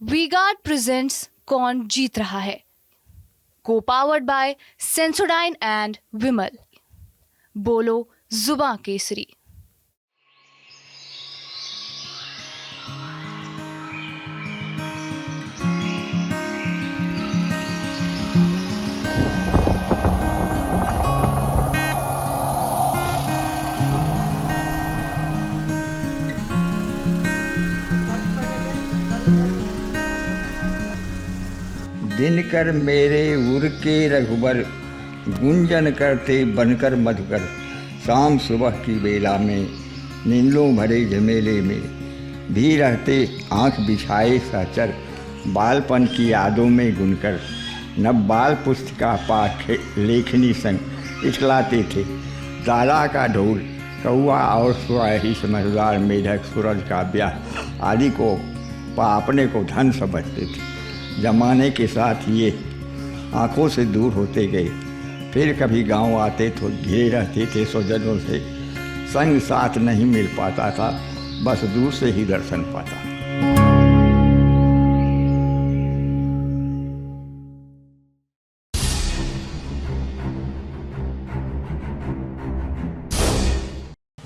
V-Guard presents कौन जीत रहा है, को पावर्ड बाय सेंसोडाइन एंड विमल। बोलो जुबां केसरी। दिनकर मेरे उर के रघुबर, गुंजन करते बनकर मधुकर। शाम सुबह की बेला में, नींदों भरे झमेले में भी रहते आँख बिछाए सहचर। बालपन की यादों में गुनकर नव बाल पुस्तिका पाठ लेखनी संग इठलाते थे। तारा का ढोल, कौआ और सुराही समझदार मेढक, सूरज का ब्याह आदि को अपने को धन समझते थे। जमाने के साथ ये आँखों से दूर होते गए। फिर कभी गांव आते तो घिरे रहते थे स्वजनों से। संग साथ नहीं मिल पाता था, बस दूर से ही दर्शन पाता।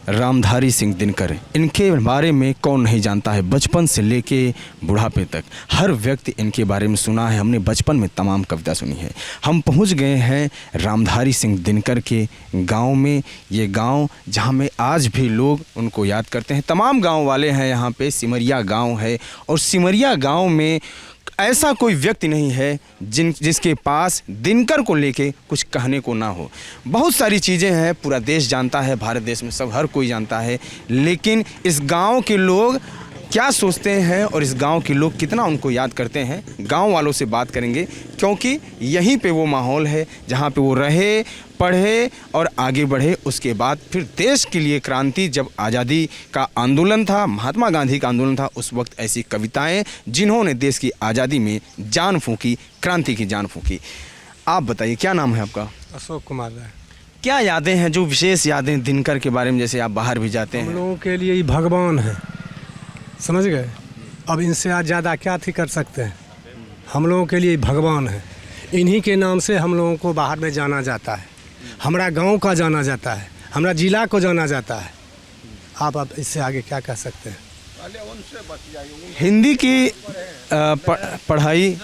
रामधारी सिंह दिनकर, इनके बारे में कौन नहीं जानता है। बचपन से लेके बुढ़ापे तक हर व्यक्ति इनके बारे में सुना है। हमने बचपन में तमाम कविता सुनी है। हम पहुंच गए हैं रामधारी सिंह दिनकर के गांव में। ये गांव जहां में आज भी लोग उनको याद करते हैं। तमाम गांव वाले हैं यहाँ पे। सिमरिया गांव है और सिमरिया गांव में ऐसा कोई व्यक्ति नहीं है जिसके पास दिनकर को लेके कुछ कहने को ना हो। बहुत सारी चीज़ें हैं, पूरा देश जानता है, भारत देश में सब हर कोई जानता है। लेकिन इस गांव के लोग क्या सोचते हैं और इस गांव के लोग कितना उनको याद करते हैं, गांव वालों से बात करेंगे। क्योंकि यहीं पे वो माहौल है जहां पे वो रहे, पढ़े और आगे बढ़े। उसके बाद फिर देश के लिए क्रांति, जब आज़ादी का आंदोलन था, महात्मा गांधी का आंदोलन था, उस वक्त ऐसी कविताएं जिन्होंने देश की आज़ादी में जान फूंकी, क्रांति की जान फूंकी। आप बताइए, क्या नाम है आपका? अशोक कुमार है। क्या यादें हैं, जो विशेष यादें दिनकर के बारे में, जैसे आप बाहर भी जाते हैं? हम लोगों के लिए ये भगवान है, समझ गए। अब इनसे आज ज़्यादा क्या थी कर सकते हैं। हम लोगों के लिए भगवान है। इन्हीं के नाम से हम लोगों को बाहर में जाना जाता है, हमारा गांव का जाना जाता है, हमारा जिला को जाना जाता है। आप इससे आगे क्या कह सकते हैं? हिंदी की पढ़ाई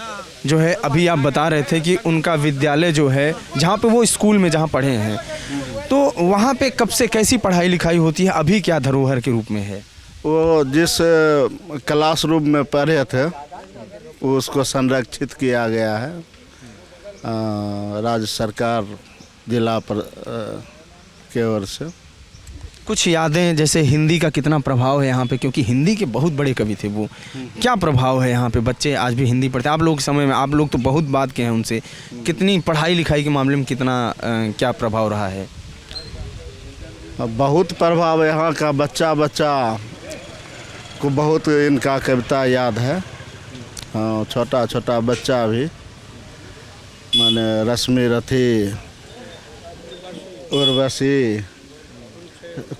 जो है, अभी आप बता रहे थे कि उनका विद्यालय जो है, जहाँ पे वो स्कूल में जहाँ पढ़े हैं, तो वहाँ पे कब से कैसी पढ़ाई लिखाई होती है? अभी क्या धरोहर के रूप में है? वो जिस क्लासरूम में पढ़े थे उसको संरक्षित किया गया है राज्य सरकार, जिला पर के ओर से। कुछ यादें, जैसे हिंदी का कितना प्रभाव है यहाँ पे, क्योंकि हिंदी के बहुत बड़े कवि थे वो। क्या प्रभाव है यहाँ पे? बच्चे आज भी हिंदी पढ़ते हैं। आप लोग के समय में, आप लोग तो बहुत बात किए हैं उनसे, कितनी पढ़ाई लिखाई के मामले में कितना क्या प्रभाव रहा है? बहुत प्रभाव। यहाँ का बच्चा को बहुत इनका कविता याद है। हाँ, छोटा छोटा बच्चा भी, माने रश्मि रथी, उर्वशी,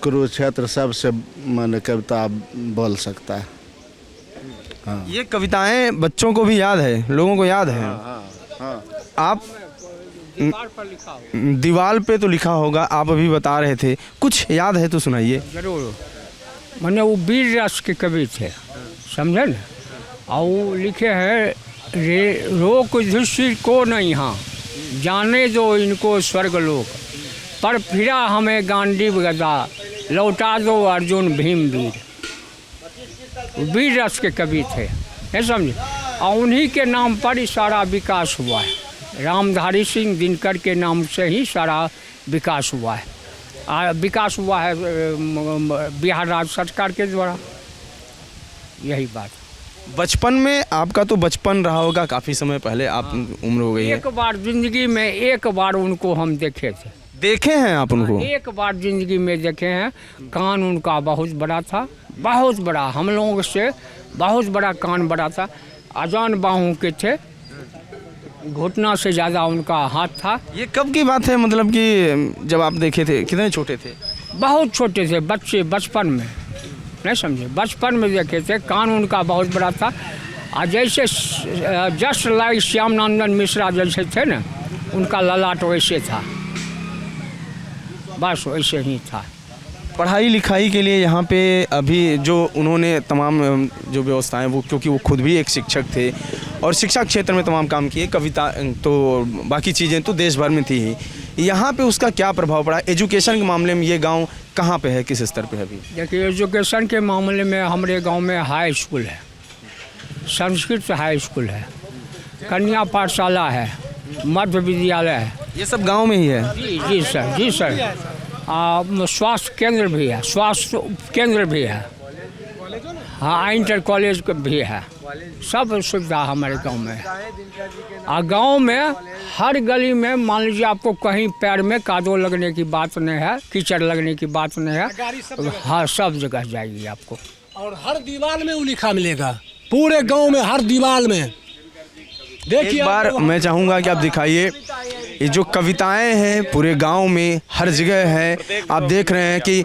कुरुक्षेत्र सबसे माने कविता बोल सकता है। हाँ। ये कविताएं बच्चों को भी याद है, लोगों को याद है। हाँ। आप दीवार पे तो लिखा होगा, आप अभी बता रहे थे, कुछ याद है तो सुनाइए। जरूर। मैंने वो वीर रस के कवि थे, समझे न। और वो लिखे हैं, रोक युधिष्ठिर को न यहाँ, जाने दो इनको स्वर्गलोक, पर फिरा हमें गांडीव गदा, लौटा दो अर्जुन भीम वीर। वीर रस के कवि थे, है समझे। और उन्हीं के नाम पर ही सारा विकास हुआ है। रामधारी सिंह दिनकर के नाम से ही सारा विकास हुआ है। विकास हुआ है बिहार राज्य सरकार के द्वारा। यही बात। बचपन में, आपका तो बचपन रहा होगा काफ़ी समय पहले, आप उम्र हो गई है। एक बार जिंदगी में, एक बार उनको हम देखे थे। देखे हैं आप उनको? एक बार जिंदगी में देखे हैं। कान उनका बहुत बड़ा था, बहुत बड़ा, हम लोगों से बहुत बड़ा कान बड़ा था। अजान बाहों के थे, घुटना से ज़्यादा उनका हाथ था। ये कब की बात है, मतलब कि जब आप देखे थे? कितने छोटे थे? बहुत छोटे थे, बच्चे, बचपन में, नहीं समझे, बचपन में देखे थे। कान उनका बहुत बड़ा था और जैसे जस्ट लाइक श्यामनंदन मिश्रा जैसे थे ना, उनका ललाट वैसे था, बस वैसे ही था। पढ़ाई लिखाई के लिए यहाँ पे अभी जो उन्होंने तमाम जो व्यवस्थाएं, वो क्योंकि वो खुद भी एक शिक्षक थे और शिक्षा क्षेत्र में तमाम काम किए, कविता तो बाकी चीज़ें तो देश भर में थी ही, यहाँ पे उसका क्या प्रभाव पड़ा एजुकेशन के मामले में? ये गांव कहाँ पे है, किस स्तर पे है अभी? देखिए, एजुकेशन के मामले में हमारे गांव में हाई स्कूल है, संस्कृत हाई स्कूल है, कन्या पाठशाला है, मध्य विद्यालय है। ये सब गांव में ही है? जी जी सर, जी सर। स्वास्थ्य केंद्र भी है, स्वास्थ्य केंद्र भी है, हाँ, इंटर कॉलेज भी है, सब सुविधा हमारे गांव में है। और गांव में हर गली में मान लीजिए आपको कहीं पैर में कादो लगने की बात नहीं है, कीचड़ लगने की बात नहीं है, हाँ, सब जगह जाएगी आपको। और हर दीवार में वो लिखा मिलेगा, पूरे गांव में हर दीवार में। देखिए, एक बार मैं चाहूँगा कि आप दिखाइए, ये जो कविताएं हैं पूरे गांव में हर जगह है। आप देख रहे हैं कि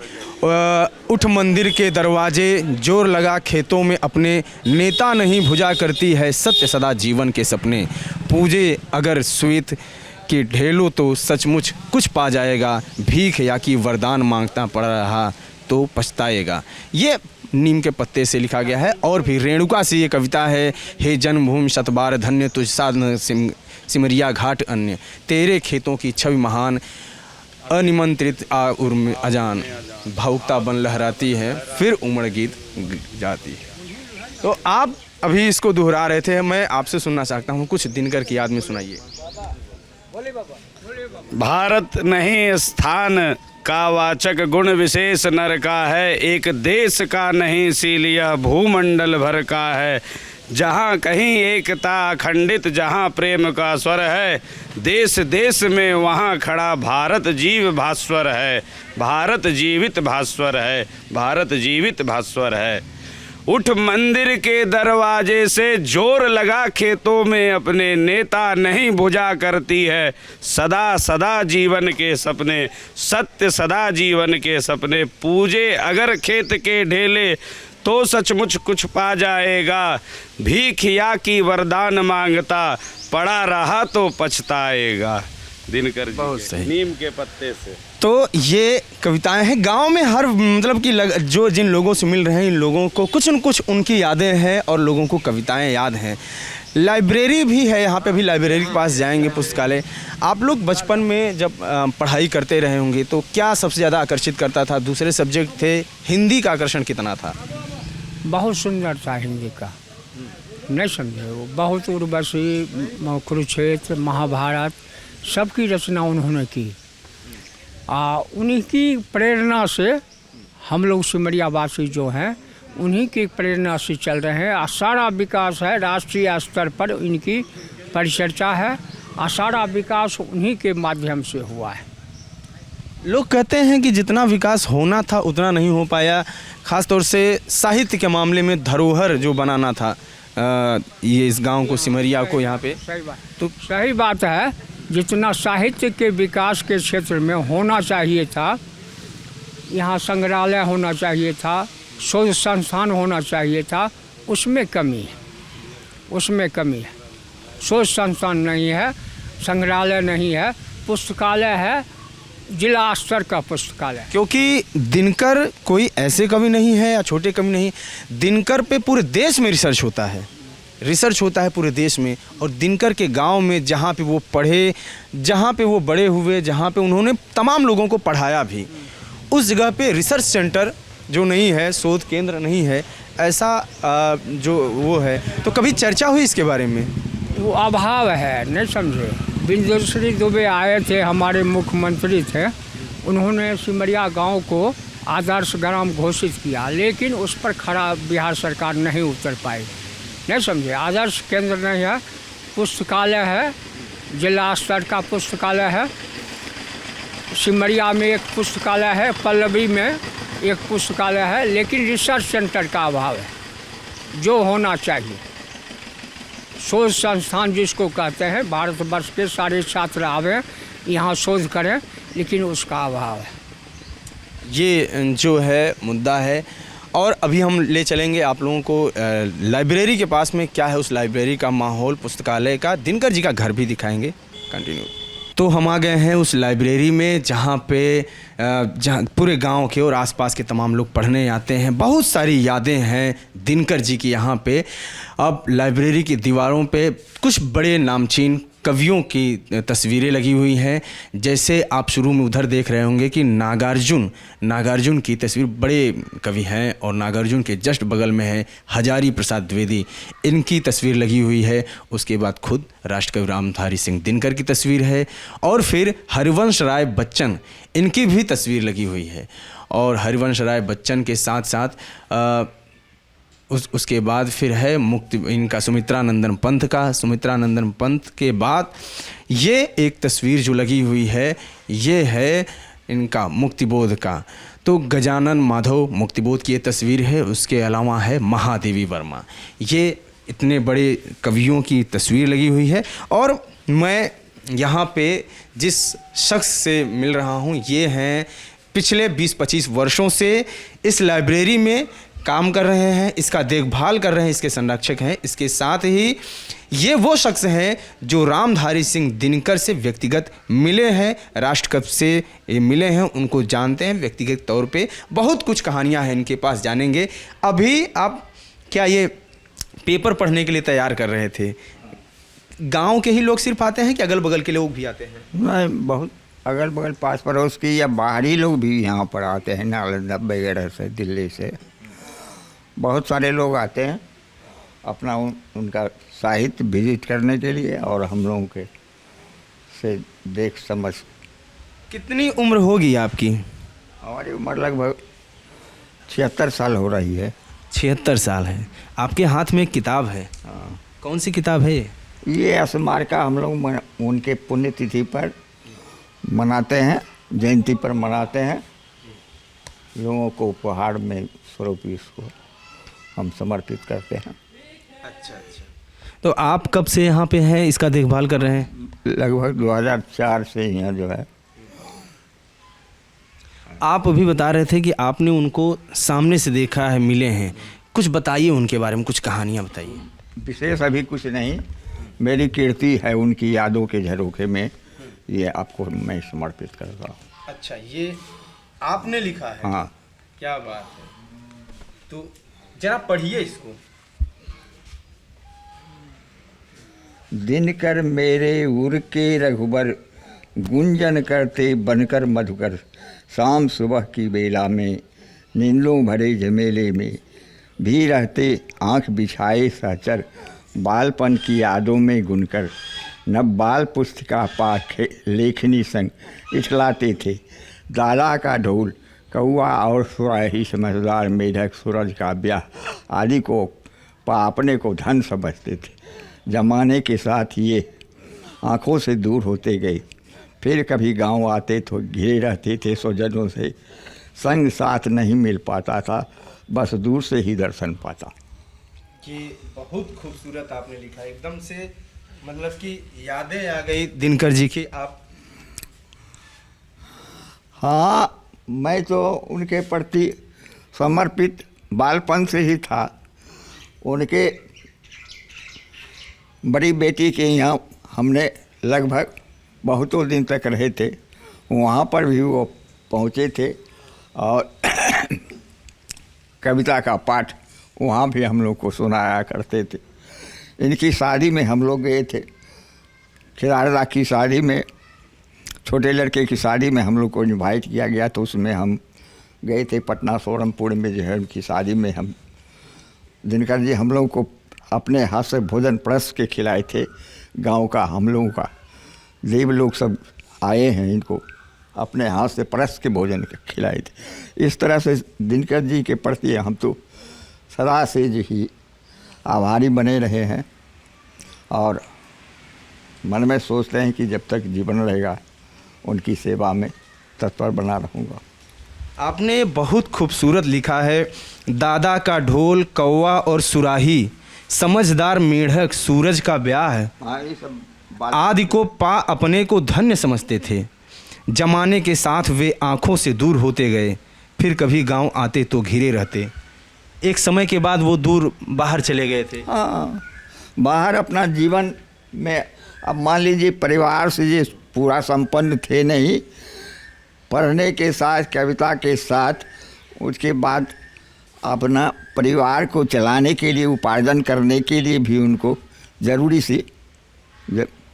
उठ मंदिर के दरवाजे, जोर लगा खेतों में अपने, नेता नहीं भुजा करती है सत्य सदा जीवन के सपने, पूजे अगर श्वेत की ढेलो तो सचमुच कुछ पा जाएगा, भीख या कि वरदान मांगता पड़ रहा तो पछताएगा। ये नीम के पत्ते से लिखा गया है। और भी रेणुका से ये कविता है, हे जन्मभूमि शतबार धन्य, तुझ साधन सिमरिया घाट अन्य, तेरे खेतों की छवि महान, अनिमंत्रित आ उर्म अजान, भावुकता बन लहराती है फिर उमड़ गीत जाती है। तो आप अभी इसको दोहरा रहे थे, मैं आपसे सुनना चाहता हूँ, कुछ दिनकर की याद में सुनाइए। भारत नहीं स्थान का वाचक, गुण विशेष नर का है, एक देश का नहीं इसीलिए यह भूमंडल भर का है, जहाँ कहीं एकता अखंडित, जहाँ प्रेम का स्वर है, देश देश में वहाँ खड़ा भारत जीव भास्वर है, भारत जीवित भास्वर है, भारत जीवित भास्वर है। उठ मंदिर के दरवाजे से, जोर लगा खेतों में अपने, नेता नहीं भुजा करती है सदा सदा जीवन के सपने, सत्य सदा जीवन के सपने, पूजे अगर खेत के ढेले तो सचमुच कुछ पा जाएगा, भीख या की वरदान मांगता पड़ा रहा तो पछताएगा। दिनकर जी बहुत के सही। नीम के पत्ते से। तो ये कविताएं हैं गांव में हर मतलब कि जो जिन लोगों से मिल रहे हैं, इन लोगों को कुछ न कुछ उनकी यादें हैं और लोगों को कविताएं याद हैं। लाइब्रेरी भी है यहाँ पे, भी लाइब्रेरी के पास जाएंगे, पुस्तकालय। आप लोग बचपन में जब पढ़ाई करते रहे होंगे तो क्या सबसे ज़्यादा आकर्षित करता था? दूसरे सब्जेक्ट थे, हिंदी का आकर्षण कितना था? बहुत सुंदर था हिंदी का, नहीं समझे, वो बहुत उर्वशी, कुरुक्षेत्र, महाभारत सबकी रचना उन्होंने की। उन्हीं की प्रेरणा से हम लोग सिमरिया वासी जो हैं, उन्हीं की प्रेरणा से चल रहे हैं। और सारा विकास है, राष्ट्रीय स्तर पर इनकी परिचर्चा है और सारा विकास उन्हीं के माध्यम से हुआ है। लोग कहते हैं कि जितना विकास होना था उतना नहीं हो पाया, ख़ासतौर से साहित्य के मामले में धरोहर जो बनाना था ये इस गांव को, सिमरिया को यहाँ पे। सही बात, तो सही बात है, जितना साहित्य के विकास के क्षेत्र में होना चाहिए था, यहाँ संग्रहालय होना चाहिए था, शोध संस्थान होना चाहिए था, उसमें कमी है, उसमें कमी है। शोध संस्थान नहीं है, संग्रहालय नहीं है, पुस्तकालय है, जिला स्तर का पुस्तकालय। क्योंकि दिनकर कोई ऐसे कवि नहीं है या छोटे कवि नहीं, दिनकर पे पूरे देश में रिसर्च होता है, रिसर्च होता है पूरे देश में। और दिनकर के गांव में जहाँ पे वो पढ़े, जहाँ पे वो बड़े हुए, जहाँ पे उन्होंने तमाम लोगों को पढ़ाया भी, उस जगह पे रिसर्च सेंटर जो नहीं है, शोध केंद्र नहीं है, ऐसा जो वो है, तो कभी चर्चा हुई इसके बारे में? वो अभाव है, नहीं समझे। बिंदुश्री दुबे आए थे, हमारे मुख्यमंत्री थे, उन्होंने सिमरिया गांव को आदर्श ग्राम घोषित किया, लेकिन उस पर खरा बिहार सरकार नहीं उतर पाई, नहीं समझे। आदर्श केंद्र नहीं है, पुस्तकालय है, जिला स्तर का पुस्तकालय है, सिमरिया में एक पुस्तकालय है, पल्लवी में एक पुस्तकालय है, लेकिन रिसर्च सेंटर का अभाव है जो होना चाहिए। शोध संस्थान जिसको कहते हैं, भारतवर्ष के सारे छात्र आवे यहाँ शोध करें, लेकिन उसका अभाव है। ये जो है मुद्दा है। और अभी हम ले चलेंगे आप लोगों को लाइब्रेरी के पास में क्या है उस लाइब्रेरी का माहौल, पुस्तकालय का, दिनकर जी का घर भी दिखाएंगे। कंटिन्यू। तो हम आ गए हैं उस लाइब्रेरी में जहाँ पूरे गांव के और आसपास के तमाम लोग पढ़ने आते हैं। बहुत सारी यादें हैं दिनकर जी की यहाँ पे। अब लाइब्रेरी की दीवारों पे कुछ बड़े नामचीन कवियों की तस्वीरें लगी हुई हैं। जैसे आप शुरू में उधर देख रहे होंगे कि नागार्जुन की तस्वीर, बड़े कवि हैं और नागार्जुन के जस्ट बगल में है हजारी प्रसाद द्विवेदी, इनकी तस्वीर लगी हुई है। उसके बाद खुद राष्ट्रकवि रामधारी सिंह दिनकर की तस्वीर है और फिर हरिवंश राय बच्चन, इनकी भी तस्वीर लगी हुई है। और हरिवंश राय बच्चन के साथ साथ उसके बाद फिर है इनका सुमित्रानंदन पंत के बाद ये एक तस्वीर जो लगी हुई है ये है इनका मुक्तिबोध का। तो गजानन माधव मुक्तिबोध की ये तस्वीर है। उसके अलावा है महादेवी वर्मा। ये इतने बड़े कवियों की तस्वीर लगी हुई है। और मैं यहाँ पे जिस शख्स से मिल रहा हूँ ये हैं पिछले 20-25 वर्षों से इस लाइब्रेरी में काम कर रहे हैं, इसका देखभाल कर रहे हैं, इसके संरक्षक हैं। इसके साथ ही ये वो शख्स हैं जो रामधारी सिंह दिनकर से व्यक्तिगत मिले हैं, राष्ट्रकवि से मिले हैं, उनको जानते हैं व्यक्तिगत तौर पे। बहुत कुछ कहानियां हैं इनके पास, जानेंगे। अभी आप क्या ये पेपर पढ़ने के लिए तैयार कर रहे थे? गांव के ही लोग सिर्फ आते हैं कि अगल बगल के लोग भी आते हैं? नहीं, बहुत अगल बगल पास पड़ोस की या बाहरी लोग भी यहाँ पर आते हैं, नालंदा वगैरह से, दिल्ली से बहुत सारे लोग आते हैं अपना उनका साहित्य विजिट करने के लिए और हम लोगों के से देख समझ। कितनी उम्र होगी आपकी? हमारी उम्र लगभग 76 साल हो रही है। 76 साल है। आपके हाथ में एक किताब है। हाँ। कौन सी किताब है ये स्मारका हम लोग उनके पुण्यतिथि पर मनाते हैं, जयंती पर मनाते हैं। लोगों को उपहार में स्वरूप इसको हम समर्पित करते हैं। अच्छा। तो आप कब से यहाँ पे हैं, इसका देखभाल कर रहे हैं? लगभग 2004 से यहाँ जो है। आप अभी बता रहे थे कि आपने उनको सामने से देखा है, मिले हैं। कुछ बताइए उनके बारे में, कुछ कहानियाँ बताइए। विशेष अभी कुछ नहीं, मेरी कीर्ति है उनकी यादों के झरोखे में, ये आपको मैं समर्पित करता हूँ। अच्छा, ये आपने लिखा है? हाँ। क्या बात है। तो जरा पढ़िए इसको। दिनकर मेरे उर के रघुबर, गुंजन करते बनकर मधुकर, शाम सुबह की बेला में, नींदों भरे झमेले में, भी रहते आँख बिछाए सहचर, बालपन की यादों में गुनकर, नब बाल पुस्तिका पाठ लेखनी संग इठलाते थे, दादा का ढोल, कौआ और सुराही, समझदार मेढक, सूरज का ब्याह आदि को अपने को धन समझते थे। जमाने के साथ ये आँखों से दूर होते गए। फिर कभी गांव आते तो घिरे रहते थे स्वजनों से, संग साथ नहीं मिल पाता था, बस दूर से ही दर्शन पाता। कि बहुत खूबसूरत आपने लिखा, एकदम से मतलब कि यादें आ गई दिनकर जी की। आप? हाँ, मैं तो उनके प्रति समर्पित बालपन से ही था। उनके बड़ी बेटी के यहाँ हमने लगभग बहुतों दिन तक रहे थे, वहाँ पर भी वो पहुँचे थे और कविता का पाठ वहाँ भी हम लोग को सुनाया करते थे। इनकी शादी में हम लोग गए थे, खिलारदा की शादी में, छोटे लड़के की शादी में हम लोग को इनवाइट किया गया, तो उसमें हम गए थे। पटना सोरमपुर में जो है उनकी शादी में हम दिनकर जी हम लोग को अपने हाथ से भोजन परस के खिलाए थे। गांव का हम लोगों का देव लोग सब आए हैं, इनको अपने हाथ से परस के भोजन खिलाए थे। इस तरह से दिनकर जी के प्रति हम तो सदा से ही आभारी बने रहे हैं और मन में सोचते हैं कि जब तक जीवन रहेगा उनकी सेवा में तत्पर बना रहूँगा। आपने बहुत खूबसूरत लिखा है, दादा का ढोल, कौवा और सुराही, समझदार मेढक, सूरज का ब्याह है, आदि को पा अपने को धन्य समझते थे। जमाने के साथ वे आँखों से दूर होते गए, फिर कभी गांव आते तो घिरे रहते। एक समय के बाद वो दूर बाहर चले गए थे। हाँ, बाहर अपना जीवन में, अब मान लीजिए परिवार से ये पूरा संपन्न थे नहीं, पढ़ने के साथ, कविता के साथ, उसके बाद अपना परिवार को चलाने के लिए, उपार्जन करने के लिए भी उनको ज़रूरी सी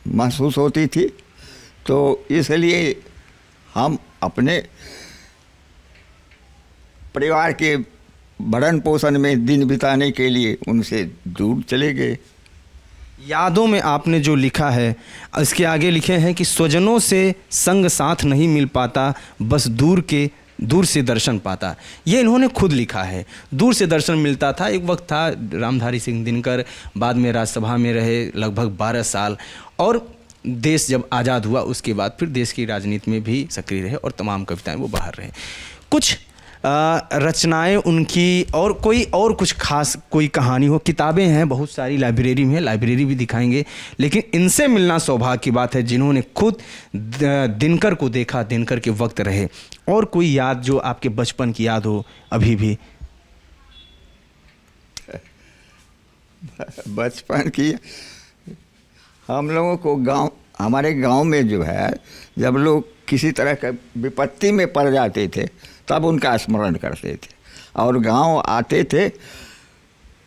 महसूस होती थी। तो इसलिए हम अपने परिवार के भरण पोषण में दिन बिताने के लिए उनसे दूर चले गए। यादों में आपने जो लिखा है, इसके आगे लिखे हैं कि स्वजनों से संग साथ नहीं मिल पाता, बस दूर से दर्शन पाता। ये इन्होंने खुद लिखा है। दूर से दर्शन मिलता था। एक वक्त था रामधारी सिंह दिनकर बाद में राज्यसभा में रहे लगभग 12 साल, और देश जब आज़ाद हुआ उसके बाद फिर देश की राजनीति में भी सक्रिय रहे और तमाम कविताएं वो बाहर रहे। कुछ रचनाएं उनकी और कुछ खास कोई कहानी हो, किताबें हैं बहुत सारी, लाइब्रेरी में है, लाइब्रेरी भी दिखाएंगे, लेकिन इनसे मिलना सौभाग्य की बात है जिन्होंने खुद दिनकर को देखा, दिनकर के वक्त रहे। और कोई याद जो आपके बचपन की याद हो अभी भी? बचपन की, हम लोगों को हमारे गांव में जो है, जब लोग किसी तरह का विपत्ति में पड़ जाते थे तब उनका स्मरण करते थे, और गांव आते थे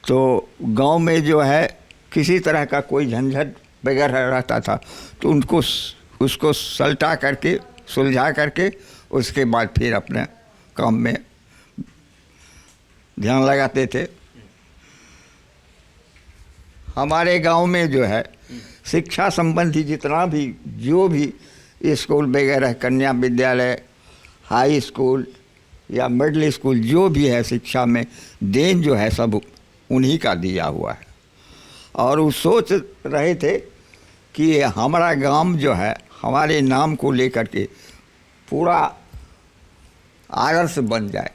तो गांव में जो है किसी तरह का कोई झंझट वगैरह रहता था तो उसको सलटा करके, सुलझा करके, उसके बाद फिर अपने काम में ध्यान लगाते थे। हमारे गांव में जो है शिक्षा संबंधी जितना भी, जो भी स्कूल वगैरह, कन्या विद्यालय, हाई स्कूल या मिडिल स्कूल, जो भी है शिक्षा में देन जो है सब उन्हीं का दिया हुआ है। और वो सोच रहे थे कि हमारा गांव जो है हमारे नाम को लेकर के पूरा आदर्श बन जाए,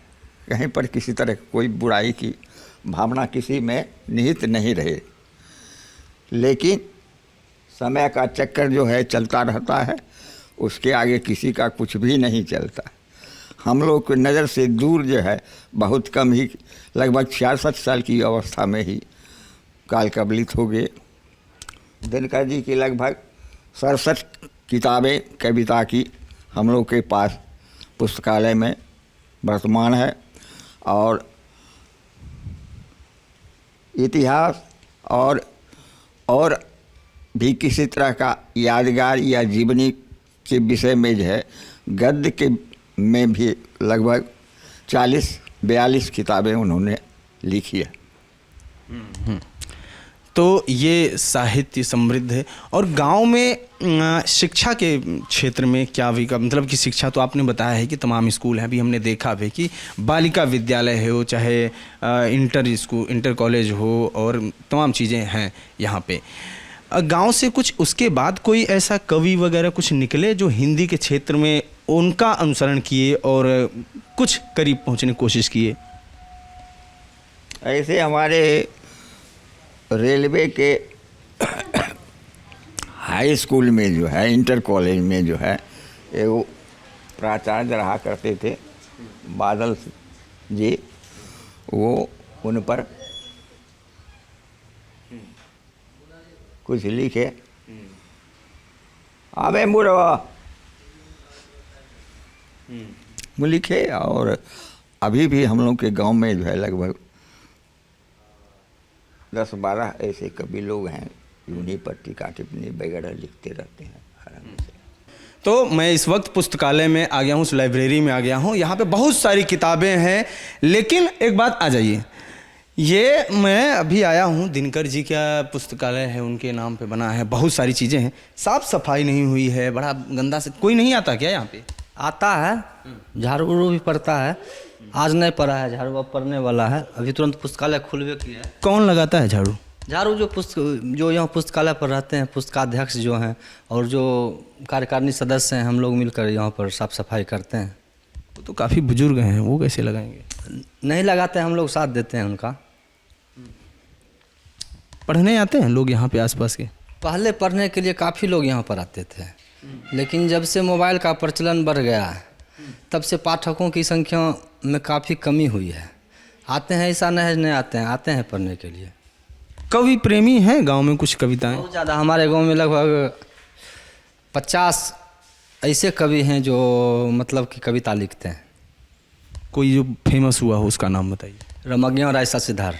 कहीं पर किसी तरह कोई बुराई की भावना किसी में निहित नहीं रहे। लेकिन समय का चक्कर जो है चलता रहता है, उसके आगे किसी का कुछ भी नहीं चलता। हम लोग की नज़र से दूर जो है बहुत कम ही, लगभग 66 साल की अवस्था में ही काल कबलित हो गए। दिनकर जी की लगभग 67 किताबें कविता की हम लोग के पास पुस्तकालय में वर्तमान है, और इतिहास और भी किसी तरह का यादगार या जीवनी के विषय में जो है गद्य के में भी लगभग 40-42 किताबें उन्होंने लिखी है। तो ये साहित्य समृद्ध है। और गांव में शिक्षा के क्षेत्र में क्या मतलब कि शिक्षा तो आपने बताया है कि तमाम स्कूल हैं, अभी हमने देखा भी कि बालिका विद्यालय हो, चाहे इंटर कॉलेज हो, और तमाम चीज़ें हैं यहाँ पे। गांव से कुछ उसके बाद कोई ऐसा कवि वगैरह कुछ निकले जो हिंदी के क्षेत्र में उनका अनुसरण किए और कुछ करीब पहुंचने की कोशिश किए? ऐसे हमारे रेलवे के हाई स्कूल में जो है, इंटर कॉलेज में जो है, वो प्राचार्य रहा करते थे बादल जी, वो उन पर कुछ लिखे, अबे मुरवा लिखे। और अभी भी हम लोग के गांव में जो है लगभग 10-12 ऐसे कवि लोग हैं, उन्हीं पर टीका टिप्पणी वगैरह लिखते रहते हैं आराम से। तो मैं इस वक्त पुस्तकालय में आ गया हूँ, उस लाइब्रेरी में आ गया हूँ। यहाँ पे बहुत सारी किताबें हैं, लेकिन एक बात आ जाइए, ये मैं अभी आया हूँ, दिनकर जी का पुस्तकालय है, उनके नाम पे बना है, बहुत सारी चीज़ें हैं, साफ़ सफाई नहीं हुई है, बड़ा गंदा से। कोई नहीं आता क्या यहाँ पे? आता है, झाड़ू भी पड़ता है, आज नहीं पड़ा है झाड़ू, अब पड़ने वाला है, अभी तुरंत पुस्तकालय खुलवे किया है। कौन लगाता है झाड़ू? झाड़ू जो यहाँ पुस्तकालय पर रहते हैं, पुस्तकाध्यक्ष जो हैं और जो कार्यकारिणी सदस्य हैं, हम लोग मिलकर यहाँ पर साफ़ सफाई करते हैं। वो तो काफ़ी बुजुर्ग हैं, वो कैसे लगाएंगे? नहीं लगाते हैं, हम लोग साथ देते हैं उनका। पढ़ने आते हैं लोग यहाँ पे आसपास के? पहले पढ़ने के लिए काफ़ी लोग यहाँ पर आते थे, लेकिन जब से मोबाइल का प्रचलन बढ़ गया है तब से पाठकों की संख्या में काफ़ी कमी हुई है। आते हैं, ऐसा नहीं आते हैं पढ़ने के लिए। कवि प्रेमी हैं गांव में कुछ कविताएं? बहुत ज़्यादा। हमारे गांव में लगभग 50 ऐसे कवि हैं जो मतलब कि कविता लिखते हैं। कोई जो फेमस हुआ हो उसका नाम बताइए। रमज्ञा राय सासीधार,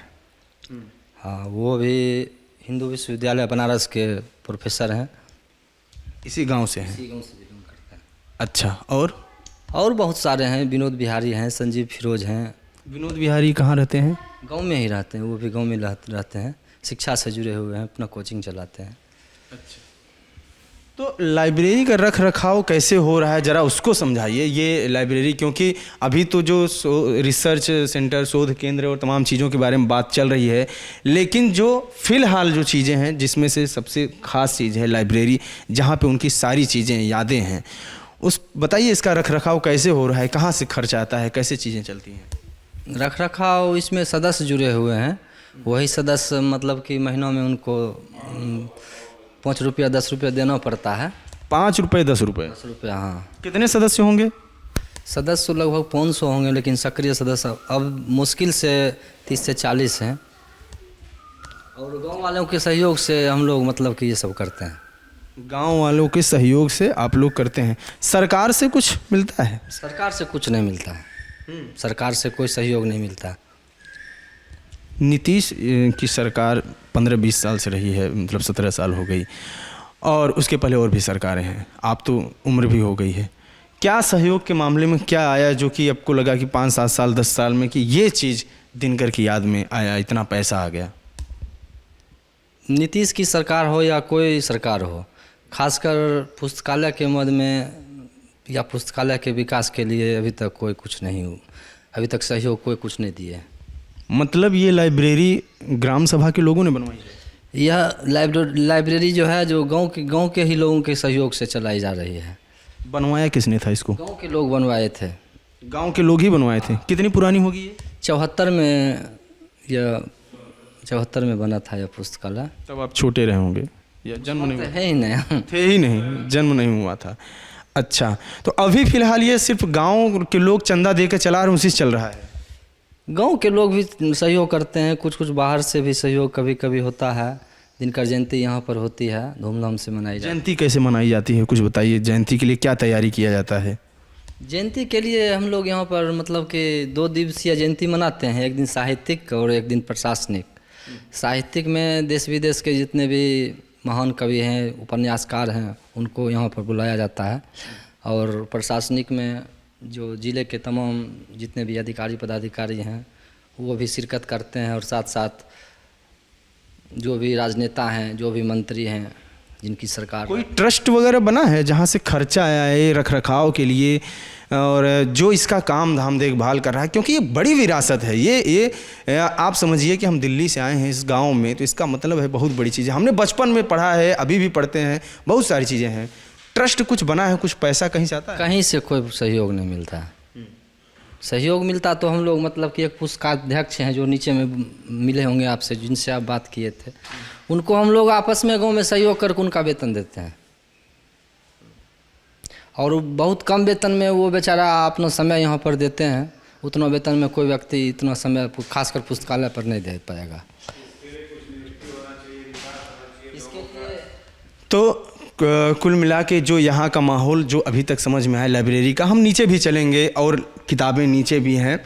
हाँ, वो भी हिंदू विश्वविद्यालय बनारस के प्रोफेसर हैं। इसी गांव से हैं? इसी गांव से बिलोंग करते हैं। अच्छा, और बहुत सारे हैं, विनोद बिहारी हैं, संजीव फिरोज हैं। विनोद बिहारी कहाँ रहते हैं? गांव में ही रहते हैं, वो भी गांव में रहते हैं, शिक्षा से जुड़े हुए हैं, अपना कोचिंग चलाते हैं। तो लाइब्रेरी का रख रखाव कैसे हो रहा है, ज़रा उसको समझाइए। ये लाइब्रेरी, क्योंकि अभी तो जो रिसर्च सेंटर, शोध केंद्र और तमाम चीज़ों के बारे में बात चल रही है, लेकिन जो फ़िलहाल जो चीज़ें हैं जिसमें से सबसे ख़ास चीज़ है लाइब्रेरी, जहाँ पे उनकी सारी चीज़ें, यादें हैं, उस बताइए इसका रख रखाव कैसे हो रहा है, कहाँ से खर्च आता है, कैसे चीज़ें चलती हैं? रख रखाव इसमें सदस्य जुड़े हुए हैं, वही सदस्य मतलब कि महीनों में उनको 5 रुपया 10 रुपया देना पड़ता है। 5 रुपये 10 रुपये? 10 रुपया, हाँ। कितने सदस्य होंगे? सदस्य लगभग 500 होंगे, लेकिन सक्रिय सदस्य अब मुश्किल से 30 से 40 हैं। और गांव वालों के सहयोग से हम लोग मतलब कि ये सब करते हैं। गांव वालों के सहयोग से आप लोग करते हैं। सरकार से कुछ मिलता है? सरकार से कुछ नहीं मिलता है, सरकार से कोई सहयोग नहीं मिलता। नीतीश की सरकार 15-20 साल से रही है, मतलब 17 साल हो गई, और उसके पहले और भी सरकारें हैं, आप तो उम्र भी हो गई है। क्या सहयोग के मामले में क्या आया जो कि आपको लगा कि 5-7 साल 10 साल में कि ये चीज़ दिनकर की याद में आया, इतना पैसा आ गया? नीतीश की सरकार हो या कोई सरकार हो, खासकर पुस्तकालय के मद में या पुस्तकालय के विकास के लिए अभी तक कोई कुछ नहीं हो, अभी तक सहयोग कोई कुछ नहीं दिए। मतलब ये लाइब्रेरी ग्राम सभा के लोगों ने बनवाई है? यह लाइब्रेरी जो है, जो गांव के ही लोगों के सहयोग से चलाई जा रही है। बनवाया किसने था इसको? गांव के लोग बनवाए थे। गांव के लोग ही बनवाए थे। कितनी पुरानी होगी ये? 74 में, या 74 में बना था यह पुस्तकालय। तब आप छोटे रहे होंगे या जन्म नहीं हुआ? है ही नहीं। थे ही नहीं, जन्म नहीं हुआ था। अच्छा, तो अभी फिलहाल ये सिर्फ गांव के लोग चंदा देकर चला रहे हैं, उसी से चल रहा है? गांव के लोग भी सहयोग करते हैं, कुछ बाहर से भी सहयोग कभी कभी होता है। दिनकर जयंती यहाँ पर होती है, धूमधाम से मनाई जाती है। जयंती कैसे मनाई जाती है, कुछ बताइए। जयंती के लिए क्या तैयारी किया जाता है? जयंती के लिए हम लोग यहाँ पर मतलब कि 2 दिवसीय जयंती मनाते हैं, एक दिन साहित्यिक और एक दिन प्रशासनिक। साहित्यिक में देश विदेश के जितने भी महान कवि हैं, उपन्यासकार हैं, उनको यहाँ पर बुलाया जाता है। और प्रशासनिक में जो ज़िले के तमाम जितने भी अधिकारी पदाधिकारी हैं वो भी शिरकत करते हैं, और साथ साथ जो भी राजनेता हैं, जो भी मंत्री हैं, जिनकी सरकार। कोई ट्रस्ट वगैरह बना है जहाँ से खर्चा आया है रख रखाव के लिए, और जो इसका काम धाम देखभाल कर रहा है? क्योंकि ये बड़ी विरासत है। ये आप समझिए कि हम दिल्ली से आए हैं इस गांव में, तो इसका मतलब है बहुत बड़ी चीज़ है। हमने बचपन में पढ़ा है, अभी भी पढ़ते हैं, बहुत सारी चीज़ें हैं। ट्रस्ट कुछ बना है, कुछ पैसा कहीं से आता है? कहीं से कोई सहयोग नहीं मिलता है। सहयोग मिलता तो हम लोग मतलब कि एक पुस्तकाध्यक्ष हैं जो नीचे में मिले होंगे आपसे, जिनसे आप बात किए थे, उनको हम लोग आपस में गांव में सहयोग करके उनका वेतन देते हैं। और बहुत कम वेतन में वो बेचारा अपना समय यहाँ पर देते हैं। उतना वेतन में कोई व्यक्ति इतना समय खासकर पुस्तकालय पर नहीं दे पाएगा। तो कुल मिला के जो यहाँ का माहौल जो अभी तक समझ में आया लाइब्रेरी का, हम नीचे भी चलेंगे और किताबें नीचे भी हैं,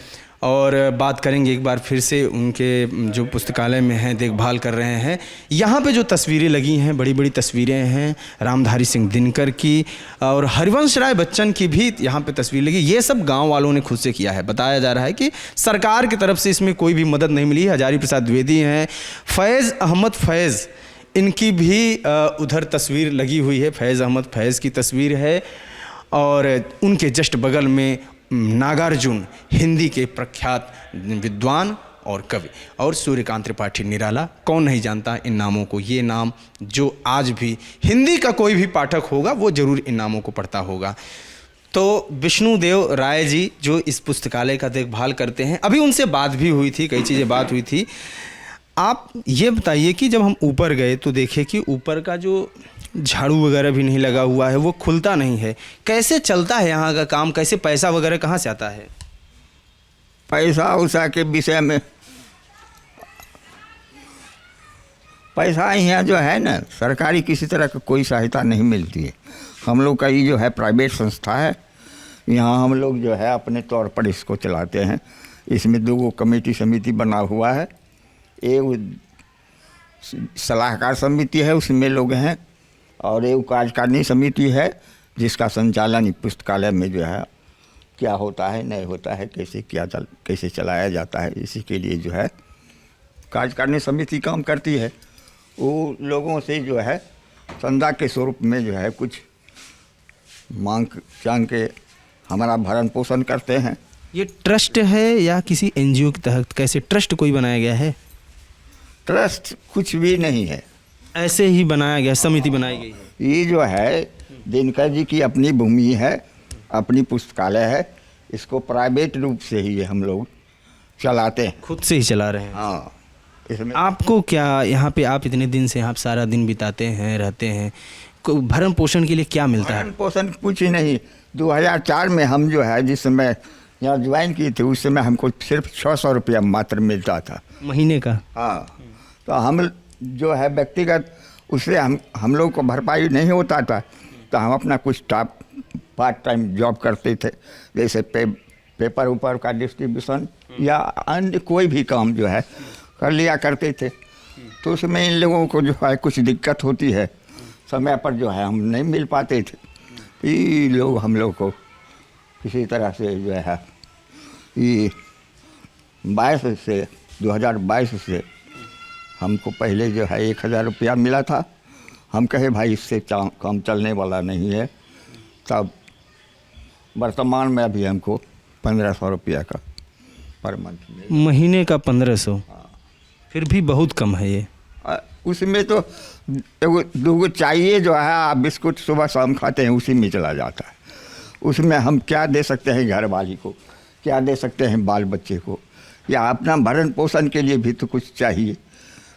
और बात करेंगे एक बार फिर से उनके जो पुस्तकालय में हैं, देखभाल कर रहे हैं। यहाँ पे जो तस्वीरें लगी हैं, बड़ी बड़ी तस्वीरें हैं रामधारी सिंह दिनकर की, और हरिवंश राय बच्चन की भी यहाँ पे तस्वीर लगी। ये सब गांव वालों ने खुद से किया है। बताया जा रहा है कि सरकार की तरफ से इसमें कोई भी मदद नहीं मिली। हजारी प्रसाद द्विवेदी हैं, फैज़ अहमद फैज़, इनकी भी उधर तस्वीर लगी हुई है। फैज़ अहमद फैज़ की तस्वीर है, और उनके जस्ट बगल में नागार्जुन, हिंदी के प्रख्यात विद्वान और कवि, और सूर्यकांत त्रिपाठी निराला। कौन नहीं जानता इन नामों को। ये नाम जो आज भी हिंदी का कोई भी पाठक होगा वो ज़रूर इन नामों को पढ़ता होगा। तो विष्णुदेव राय जी जो इस पुस्तकालय का देखभाल करते हैं, अभी उनसे बात भी हुई थी, कई चीज़ें बात हुई थी। आप ये बताइए कि जब हम ऊपर गए तो देखे कि ऊपर का जो झाड़ू वगैरह भी नहीं लगा हुआ है, वो खुलता नहीं है। कैसे चलता है यहाँ का काम, कैसे पैसा वगैरह कहाँ से आता है? पैसा उसा के विषय में, पैसा यहाँ जो है ना, सरकारी किसी तरह का कोई सहायता नहीं मिलती है। हम लोग का ये जो है प्राइवेट संस्था है, यहाँ हम लोग जो है अपने तौर पर इसको चलाते हैं। इसमें 2 कमेटी समिति बना हुआ है, एक सलाहकार समिति है उसमें लोग हैं, और एक कार्यकारिणी समिति है जिसका संचालन पुस्तकालय में जो है क्या होता है नहीं होता है, कैसे चलाया जाता है, इसी के लिए जो है कार्यकारिणी समिति काम करती है। वो लोगों से जो है चंदा के स्वरूप में जो है कुछ मांग के हमारा भरण पोषण करते हैं। ये ट्रस्ट है या किसी एनजीओ के तहत, कैसे ट्रस्ट कोई बनाया गया है? ट्रस्ट कुछ भी नहीं है, ऐसे ही बनाया गया, समिति बनाई गई है। ये जो है दिनकर जी की अपनी भूमि है, अपनी पुस्तकालय है, इसको प्राइवेट रूप से ही हम लोग चलाते हैं, खुद से ही चला रहे हैं। हाँ। इसमें आपको क्या यहाँ पे, आप इतने दिन से यहाँ सारा दिन बिताते हैं, रहते हैं, भरण पोषण के लिए क्या मिलता है? भरण पोषण कुछ ही नहीं। 2004 में हम जो है जिस समय यहाँ ज्वाइन किए थे, उस समय हमको सिर्फ 600 रुपया मात्र मिलता था महीने का। हाँ, तो हम जो है व्यक्तिगत उससे हम लोग को भरपाई नहीं होता था, तो हम अपना कुछ पार्ट टाइम जॉब करते थे, जैसे पेपर ऊपर का डिस्ट्रीब्यूशन या अन्य कोई भी काम जो है कर लिया करते थे। तो उसमें इन लोगों को जो है कुछ दिक्कत होती है, समय पर जो है हम नहीं मिल पाते थे। ये लोग हम लोग को किसी तरह से जो है ये 2022 से हमको पहले जो है 1000 रुपया मिला था। हम कहे भाई इससे काम चलने वाला नहीं है, तब वर्तमान में अभी हमको 1500 रुपया का पर मंथ महीने का 1500, फिर भी बहुत कम है ये। उसमें तो 2 चाहिए जो है, आप बिस्कुट सुबह शाम खाते हैं, उसी में चला जाता है। उसमें हम क्या दे सकते हैं घर वाली को, क्या दे सकते हैं बाल बच्चे को, या अपना भरण पोषण के लिए भी तो कुछ चाहिए,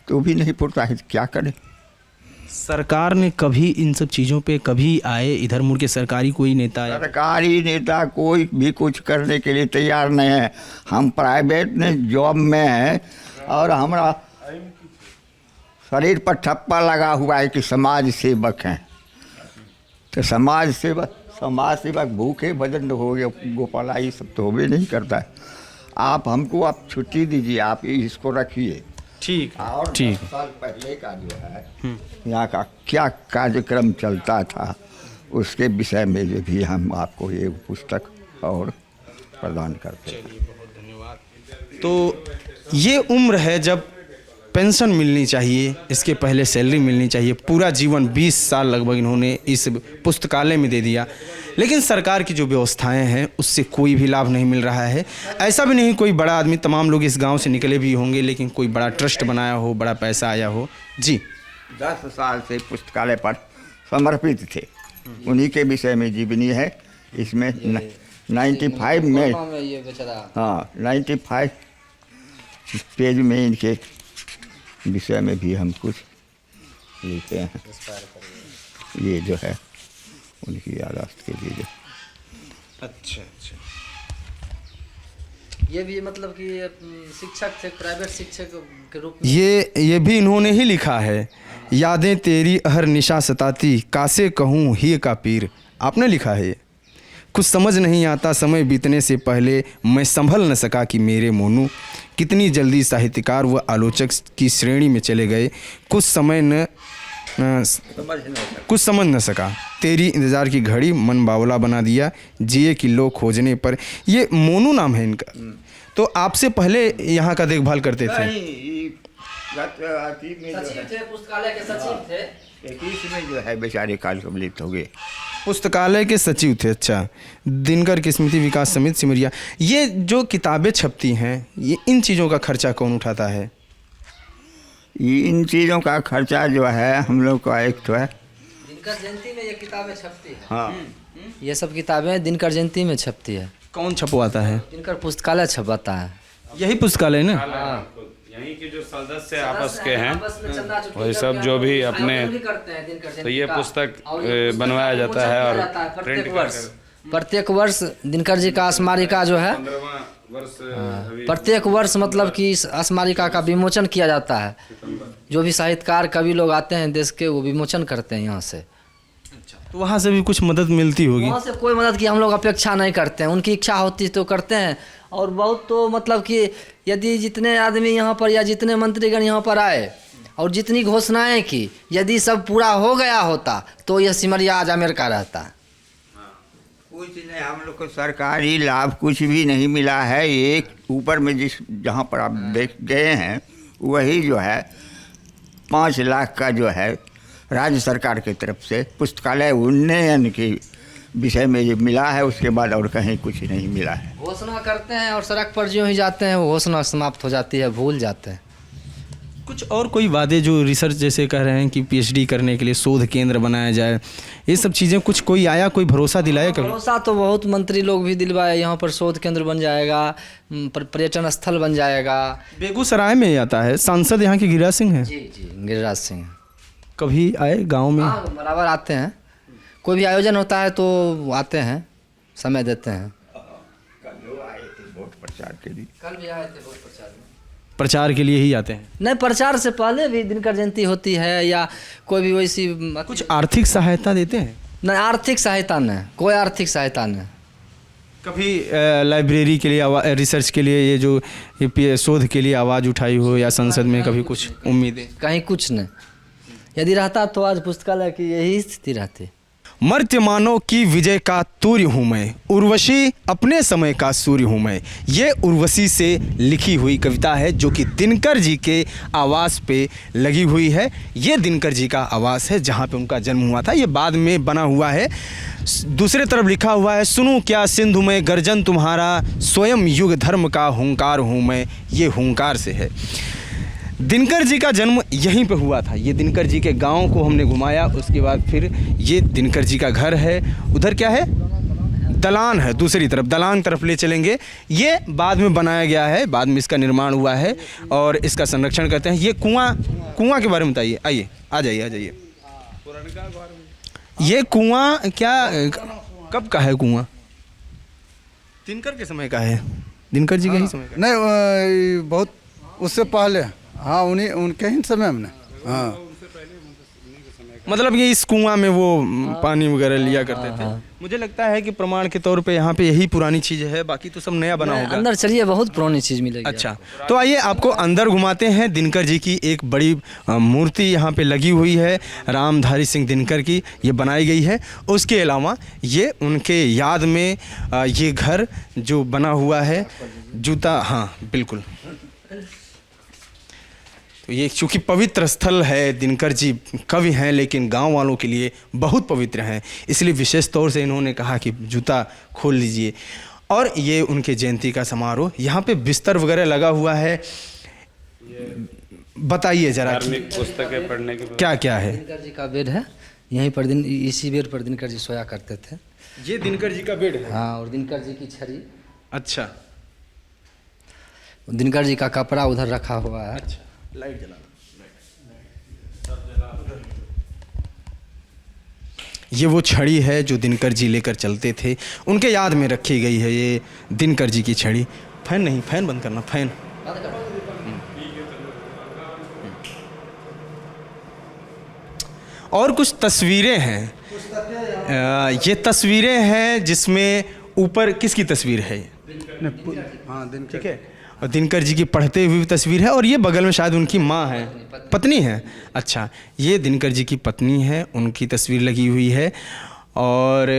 तो भी नहीं पुरता है, क्या करें। सरकार ने कभी इन सब चीज़ों पे कभी आए इधर मुड़ के, सरकारी कोई नेता आया? सरकारी नेता कोई भी कुछ करने के लिए तैयार नहीं है। हम प्राइवेट में जॉब में हैं और हमारा शरीर पर ठप्पा लगा हुआ है कि समाज सेवक हैं। तो समाज सेवक भूखे भजन हो गए, गोपाला ये सब तो होबे नहीं करता है। आप छुट्टी दीजिए, आप इसको रखिए, ठीक। और ठीक। 10 साल पहले का जो है यहाँ का क्या कार्यक्रम चलता था, उसके विषय में जो भी हम आपको ये पुस्तक और प्रदान करते हैं। तो ये उम्र है जब पेंशन मिलनी चाहिए, इसके पहले सैलरी मिलनी चाहिए। पूरा जीवन 20 साल लगभग इन्होंने इस पुस्तकालय में दे दिया, लेकिन सरकार की जो व्यवस्थाएं हैं उससे कोई भी लाभ नहीं मिल रहा है। ऐसा भी नहीं कोई बड़ा आदमी, तमाम लोग इस गांव से निकले भी होंगे, लेकिन कोई बड़ा ट्रस्ट बनाया हो, बड़ा पैसा आया हो। जी, 10 साल से पुस्तकालय पर समर्पित थे, उन्हीं के विषय में जीवनी है। इसमें 95 में, हाँ 95 पेज में इनके विषय में भी हम कुछ लिखते हैं। ये जो है उनकी यादाश्त के लिए जो। अच्छा। ये भी मतलब कि शिक्षक थे, प्राइवेट शिक्षक के रूप में। ये भी इन्होंने ही लिखा है। यादें तेरी हर निशा सताती, कासे कहूँ ही का पीर। आपने लिखा है। कुछ समझ नहीं आता समय बीतने से पहले, मैं संभल न सका कि मेरे मोनू कितनी जल्दी साहित्यकार व आलोचक की श्रेणी में चले गए। कुछ समझ न सका, तेरी इंतज़ार की घड़ी मन बावला बना दिया, जिए कि लो खोजने पर। ये मोनू नाम है इनका। तो आपसे पहले यहाँ का देखभाल करते थे? पुस्तकालय के सचिव थे। 21 में जो है बेचारे काल कमलित हो गए। पुस्तकालय के सचिव थे। अच्छा, दिनकर की स्मृति विकास समिति सिमरिया। ये जो किताबें छपती हैं, ये इन चीज़ों का खर्चा कौन उठाता है? इन चीज़ों का खर्चा जो है हम लोग का एक तो है, दिनकर जयंती में ये किताबें छपती है। हाँ, ये सब किताबें दिनकर जयंती में छपती है। कौन छपवाता है? दिनकर पुस्तकालय छपवाता है। यही पुस्तकालय ना? यहीं के जो सदस्य आपस के हैं वही सब जो भी अपने, तो ये पुस्तक बनवाया जाता है और प्रत्येक वर्ष दिनकर जी का स्मारिका जो है वर्ष प्रत्येक वर्ष मतलब कि इस स्मारिका का विमोचन किया जाता है। जो भी साहित्यकार कवि लोग आते हैं देश के, वो विमोचन करते हैं यहाँ से। तो वहाँ से भी कुछ मदद मिलती होगी? वहाँ से कोई मदद की हम लोग अपेक्षा नहीं करते हैं, उनकी इच्छा होती तो करते हैं। और बहुत तो मतलब कि यदि जितने आदमी यहाँ पर या जितने मंत्रीगण यहाँ पर आए और जितनी घोषणाएं की, यदि सब पूरा हो गया होता तो यह सिमरिया आज अमेरिका रहता। कुछ नहीं, हम लोग को सरकारी लाभ कुछ भी नहीं मिला है। एक ऊपर में जहाँ पर आप देख गए हैं वही जो है 5 लाख का जो है राज्य सरकार की तरफ से पुस्तकालय उन्नयन के विषय में ये मिला है। उसके बाद और कहीं कुछ नहीं मिला है। घोषणा करते हैं और सड़क पर जो ही जाते हैं वो घोषणा समाप्त हो जाती है, भूल जाते हैं। कुछ और कोई वादे जो रिसर्च जैसे कह रहे हैं कि पीएचडी करने के लिए शोध केंद्र बनाया जाए, ये सब चीज़ें कुछ कोई आया, कोई भरोसा दिलाया कभी? भरोसा तो बहुत मंत्री लोग भी दिलवाए, यहाँ पर शोध केंद्र बन जाएगा, पर्यटन स्थल बन जाएगा। बेगूसराय में आता है, सांसद यहाँ के गिरिराज सिंह हैं। जी जी, गिरिराज सिंह कभी आए गांव में? हाँ, बराबर आते हैं। कोई भी आयोजन होता है तो आते हैं, समय देते हैं। कल आए थे वोट प्रचार के लिए। कल भी आए थे वोट प्रचार में। प्रचार के लिए ही आते हैं? नहीं, प्रचार से पहले भी दिनकर जयंती होती है या कोई भी वैसी कुछ आर्थिक सहायता देते हैं? नहीं, आर्थिक सहायता नहीं, कोई आर्थिक सहायता नहीं। कभी लाइब्रेरी के लिए, रिसर्च के लिए, ये जो शोध के लिए आवाज़ उठाई हो या संसद में कभी कुछ उम्मीदें? कहीं कुछ नहीं। यदि रहता तो आज पुस्तकालय की यही स्थिति रहती। मर्त्य मानव की विजय का तूर्य हूँ मैं, उर्वशी अपने समय का सूर्य हूँ मैं। ये उर्वशी से लिखी हुई कविता है जो कि दिनकर जी के आवास पे लगी हुई है। ये दिनकर जी का आवास है जहाँ पे उनका जन्म हुआ था। ये बाद में बना हुआ है। दूसरे तरफ लिखा हुआ है, सुनूं क्या सिंधु में गर्जन तुम्हारा, स्वयं युग धर्म का हुंकार हूँ मैं। ये हुंकार से है। दिनकर जी का जन्म यहीं पे हुआ था। ये दिनकर जी के गांव को हमने घुमाया। उसके बाद फिर ये दिनकर जी का घर है। उधर क्या है? दलान है। दूसरी तरफ दलान तरफ ले चलेंगे। ये बाद में बनाया गया है, बाद में इसका निर्माण हुआ है और इसका संरक्षण करते हैं। ये कुआं के बारे में बताइए। आइए, आ जाइए। ये कुआं क्या कब का है? कुआं दिनकर के समय का है, दिनकर जी के ही समय का? नहीं, बहुत उससे पहले। हाँ, उनके ही समय में। हाँ, मतलब ये इस कुआं में वो पानी वगैरह लिया करते थे। मुझे लगता है कि प्रमाण के तौर पे यहाँ पे यही पुरानी चीज़ है, बाकी तो सब नया बना होगा। अंदर चलिए, बहुत पुरानी चीज़ मिलेगी। अच्छा, तो आइए आपको अंदर घुमाते हैं। दिनकर जी की एक बड़ी मूर्ति यहाँ पे लगी हुई है, रामधारी सिंह दिनकर की, ये बनाई गई है। उसके अलावा ये उनके याद में ये घर जो बना हुआ है, जूता, हाँ बिल्कुल। तो ये चूँकि पवित्र स्थल है, दिनकर जी कवि हैं लेकिन गांव वालों के लिए बहुत पवित्र हैं, इसलिए विशेष तौर से इन्होंने कहा कि जूता खोल लीजिए। और ये उनके जयंती का समारोह, यहाँ पे बिस्तर वगैरह लगा हुआ है। बताइए जरा, धार्मिक पुस्तकें पढ़ने की क्या क्या है? दिनकर जी का बेड है यहीं पर। इसी बेड पर दिनकर जी सोया करते थे। ये दिनकर जी का बेड है? हाँ, और दिनकर जी की छड़ी। अच्छा, दिनकर जी का कपड़ा उधर रखा हुआ है। अच्छा, लाइट जला। ये वो छड़ी है जो दिनकर जी लेकर चलते थे, उनके याद में रखी गई है ये दिनकर जी की छड़ी। फैन नहीं, फैन बंद करना, फैन। और कुछ तस्वीरें हैं। ये तस्वीरें हैं जिसमें ऊपर किसकी तस्वीर है? हाँ, ठीक है। और दिनकर जी की पढ़ते हुए तस्वीर है। और ये बगल में शायद उनकी माँ है, पत्नी है। अच्छा, ये दिनकर जी की पत्नी है, उनकी तस्वीर लगी हुई है। और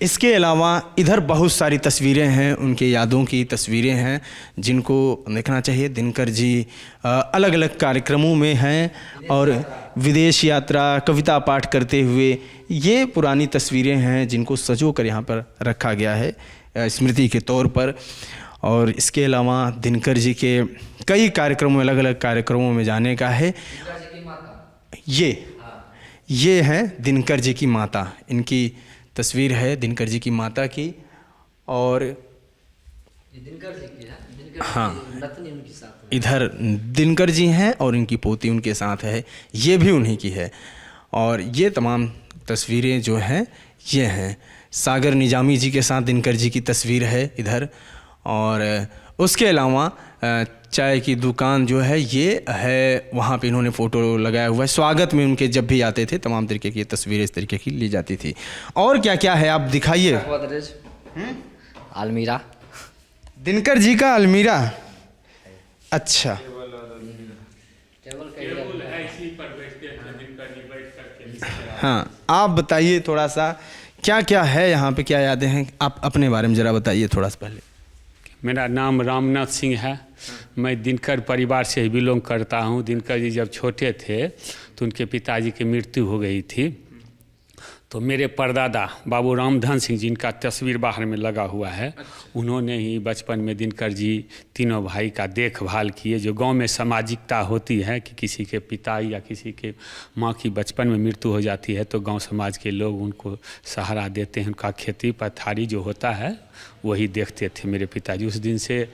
इसके अलावा इधर बहुत सारी तस्वीरें हैं, उनके यादों की तस्वीरें हैं जिनको देखना चाहिए। दिनकर जी अलग अलग कार्यक्रमों में हैं और विदेश यात्रा, कविता पाठ करते हुए, ये पुरानी तस्वीरें हैं जिनको सजो कर यहाँ पर रखा गया है स्मृति के तौर पर। और इसके अलावा दिनकर जी के कई कार्यक्रमों, अलग अलग कार्यक्रमों में जाने का है। ये है दिनकर जी की माता, इनकी तस्वीर है दिनकर जी की माता की। और दिनकर जी की है, हाँ, नतनी उनके साथ। इधर दिनकर जी हैं और इनकी पोती उनके साथ है, ये भी उन्हीं की है। और ये तमाम तस्वीरें जो हैं ये हैं। सागर निजामी जी के साथ दिनकर जी की तस्वीर है इधर। और उसके अलावा चाय की दुकान जो है ये है, वहाँ पे इन्होंने फ़ोटो लगाया हुआ है। स्वागत में उनके जब भी आते थे तमाम तरीके की तस्वीरें इस तरीके की ली जाती थी। और क्या क्या है आप दिखाइए। अलमीरा, दिनकर जी का अलमीरा, अच्छा। हाँ, आप बताइए थोड़ा सा क्या क्या है यहाँ पे, क्या यादें हैं, आप अपने बारे में ज़रा बताइए थोड़ा सा पहले। मेरा नाम रामनाथ सिंह है। मैं दिनकर परिवार से बिलोंग करता हूँ। दिनकर जी जब छोटे थे तो उनके पिताजी की मृत्यु हो गई थी, तो मेरे परदादा बाबू रामधन सिंह जिनका तस्वीर बाहर में लगा हुआ है, उन्होंने ही बचपन में दिनकर जी तीनों भाई का देखभाल किए। जो गांव में सामाजिकता होती है कि किसी के पिता या किसी के माँ की बचपन में मृत्यु हो जाती है तो गांव समाज के लोग उनको सहारा देते हैं, उनका खेती पथारी जो होता है वही देखते थे मेरे पिताजी। उस दिन से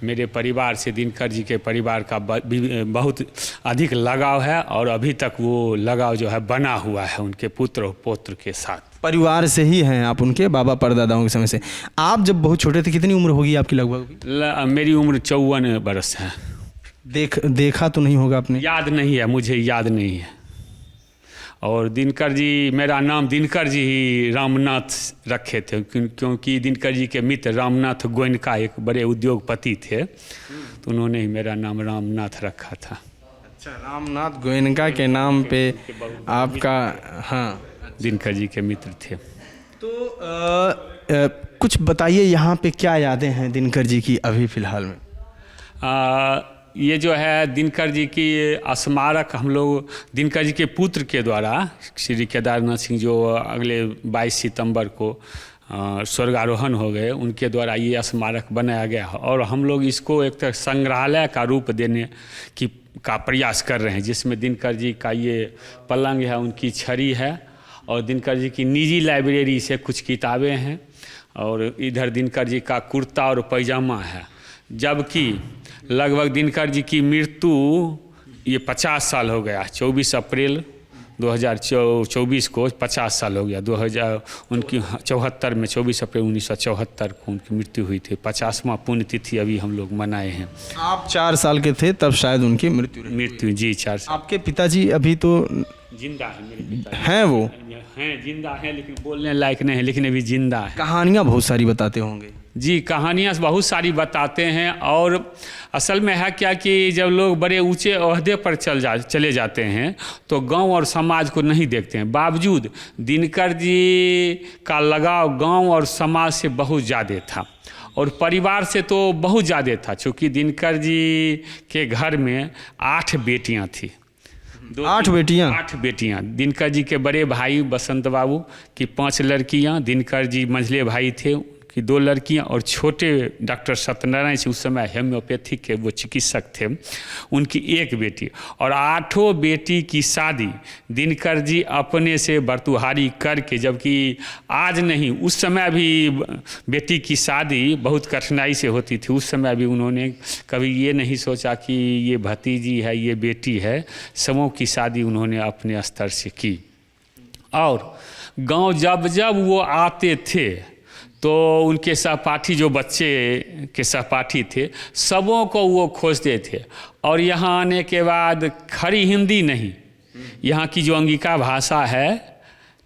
मेरे परिवार से दिनकर जी के परिवार का बहुत अधिक लगाव है और अभी तक वो लगाव जो है बना हुआ है उनके पुत्र और पौत्र के साथ। परिवार से ही हैं आप उनके, बाबा परदादाओं के समय से। आप जब बहुत छोटे थे, कितनी उम्र होगी आपकी लगभग? मेरी उम्र 54 बरस है। देखा तो नहीं होगा आपने? याद नहीं है, मुझे याद नहीं है। और दिनकर जी, मेरा नाम दिनकर जी ही रामनाथ रखे थे क्योंकि दिनकर जी के मित्र रामनाथ गोयनका एक बड़े उद्योगपति थे, तो उन्होंने ही मेरा नाम रामनाथ रखा था। अच्छा, रामनाथ गोयनका के नाम पे आपका, हाँ, दिनकर जी के मित्र थे। तो कुछ बताइए यहाँ पे क्या यादें हैं दिनकर जी की अभी फ़िलहाल में? ये जो है दिनकर जी की स्मारक हम लोग दिनकर जी के पुत्र के द्वारा श्री केदारनाथ सिंह जो अगले 22 सितंबर को स्वर्गारोहण हो गए, उनके द्वारा ये स्मारक बनाया गया और हम लोग इसको एक तरह संग्रहालय का रूप देने का प्रयास कर रहे हैं, जिसमें दिनकर जी का ये पलंग है, उनकी छड़ी है और दिनकर जी की निजी लाइब्रेरी से कुछ किताबें हैं और इधर दिनकर जी का कुर्ता और पैजामा है। जबकि लगभग दिनकर जी की मृत्यु ये 50 साल हो गया। 24 अप्रैल 2024 को 50 साल हो गया। 1974 में 24 अप्रैल 1974 को उनकी मृत्यु हुई थी। 50वां पुण्यतिथि अभी हम लोग मनाए हैं। आप 4 साल के थे तब शायद उनकी मृत्यु जी 4 साल। आपके पिताजी अभी तो जिंदा है? मेरे पिताजी हैं, वो हैं, जिंदा हैं, लेकिन बोलने लायक नहीं है, लेकिन अभी जिंदा है। कहानियाँ बहुत सारी बताते होंगे। जी, कहानियाँ बहुत सारी बताते हैं और असल में है क्या कि जब लोग बड़े ऊंचे ओहदे पर चले जाते हैं तो गांव और समाज को नहीं देखते हैं। बावजूद दिनकर जी का लगाव गांव और समाज से बहुत ज़्यादा था और परिवार से तो बहुत ज़्यादा था, चूँकि दिनकर जी के घर में 8 बेटियाँ थी। 8 बेटियाँ? 8 बेटियाँ। दिनकर जी के बड़े भाई बसंत बाबू की 5 लड़कियाँ, दिनकर जी मंझले भाई थे कि 2 लड़कियां और छोटे डॉक्टर सत्यनारायण सिंह उस समय होम्योपैथिक के वो चिकित्सक थे, उनकी 1 बेटी। और 8 बेटी की शादी दिनकर जी अपने से बरतुहारी करके, जबकि आज नहीं उस समय भी बेटी की शादी बहुत कठिनाई से होती थी। उस समय भी उन्होंने कभी ये नहीं सोचा कि ये भतीजी है, ये बेटी है। सबों की शादी उन्होंने अपने स्तर से की। और गांव जब जब वो आते थे तो उनके सहपाठी जो बच्चे के सहपाठी थे सबों को वो खोजते थे। और यहाँ आने के बाद खड़ी हिंदी नहीं, यहाँ की जो अंगिका भाषा है,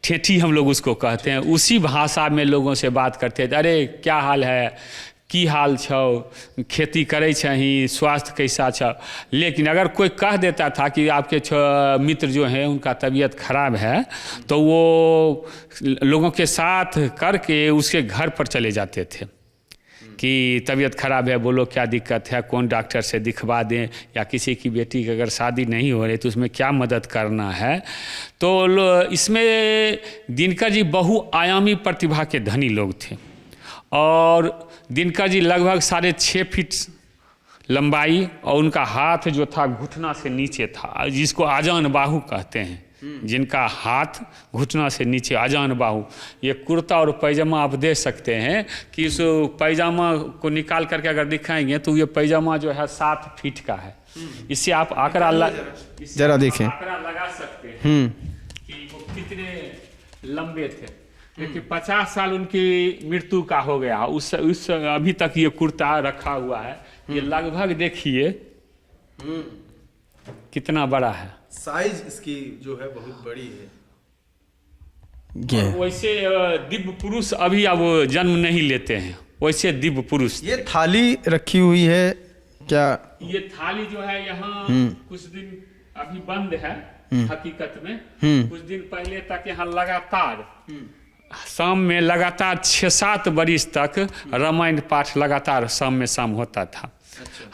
ठेठी हम लोग उसको कहते हैं, उसी भाषा में लोगों से बात करते थे। अरे क्या हाल है, की हाल छौ, खेती करे छही, स्वास्थ्य कैसा छौ। लेकिन अगर कोई कह देता था कि आपके मित्र जो हैं उनका तबीयत खराब है, तो वो लोगों के साथ करके उसके घर पर चले जाते थे कि तबीयत खराब है, बोलो क्या दिक्कत है, कौन डॉक्टर से दिखवा दें, या किसी की बेटी की अगर शादी नहीं हो रही तो उसमें क्या मदद करना है। तो इसमें दिनकर जी बहुआयामी प्रतिभा के धनी लोग थे और दिनकर जी लगभग 6.5 फीट लंबाई और उनका हाथ जो था घुटना से नीचे था, जिसको आजान बाहु कहते हैं, जिनका हाथ घुटना से नीचे आजान बाहु। ये कुर्ता और पैजामा आप देख सकते हैं कि इस पैजामा को निकाल करके अगर दिखाएंगे तो ये पैजामा जो है 7 फीट का है। इससे आप आंकड़ा जरा देखें, आंकड़ा लगा सकते हैं कि वो कितने लंबे थे। लेकिन 50 साल उनकी मृत्यु का हो गया, उस अभी तक ये कुर्ता रखा हुआ है। ये लगभग देखिए कितना बड़ा है, साइज इसकी जो है बहुत बड़ी है। और वैसे दिव्य पुरुष अभी अब जन्म नहीं लेते हैं, वैसे दिव्य पुरुष। ये थाली रखी हुई है क्या? ये थाली जो है यहाँ कुछ दिन अभी बंद है हकीकत में। कुछ दिन पहले तक यहाँ लगातार शाम में लगातार 6-7 बरिस तक रामायण पाठ लगातार शाम में शाम होता था।